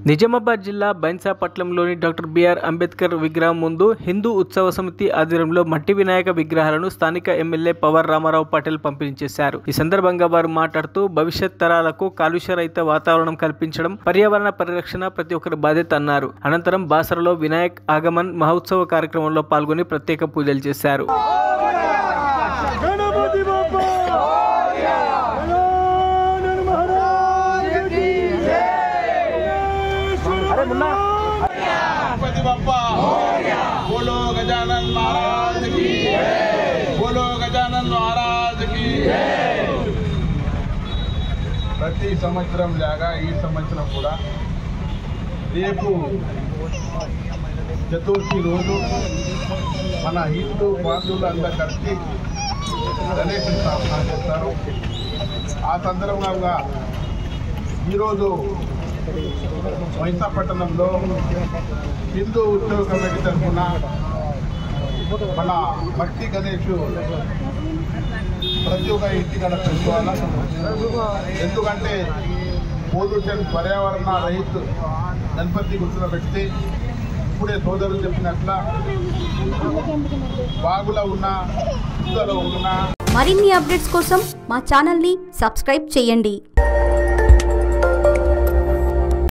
నిజామాబాద్ జిల్లా బైన్సా పట్టణంలోని doctor BR Ambedkar విగ్రహం ముందు హిందూ ఉత్సవ సమితి ఆధ్వర్యంలో మట్టి వినాయక విగ్రహాలను స్థానిక ఎమ్మెల్యే పవర్ రామారావు పటేల్ పంపిణీ చేశారు। ఈ సందర్భంగా వారు మాట్లాడుతూ భవిష్యత్ తరాలకు కాలుష్య రహిత వాతావరణం కల్పించడం, పర్యావరణ పరిరక్షణ ప్రతి ఒక్కరి బాధ్యత అన్నారు। అనంతరం బాసరలో వినాయక్ ఆగమన్ మహోత్సవ కార్యక్రమంలో పాల్గొని ప్రత్యేక పూజలు చేశారు। गणपति बप्पा बोलो गजानन महाराज की जय, बोलो गजानन महाराज की जय। ప్రతి సంవత్సరం లాగా ఈ సంవత్సరం కూడా రేపు చతుర్థి రోజు మన హిందూ బంధువులందరూ కలిసి గణేశ స్థాపన చేస్తారు। ఆ సందర్భంగా ఈరోజు బైన్సా పట్టణంలో హిందూ ఉత్సవ కమిటీ తరఫున మన మట్టి గణేష్ ప్రతి ఒక్క ఇంటికాడ పెట్టుకోవాలి। ఎందుకంటే పొల్యూషన్ పర్యావరణ రహిత గణపతి గుర్తున పెడితే ఇప్పుడే సోదరులు చెప్పినట్ల బాగులో ఉన్న మరిన్ని అప్డేట్స్ కోసం మా ఛానల్ని సబ్స్క్రైబ్ చేయండి।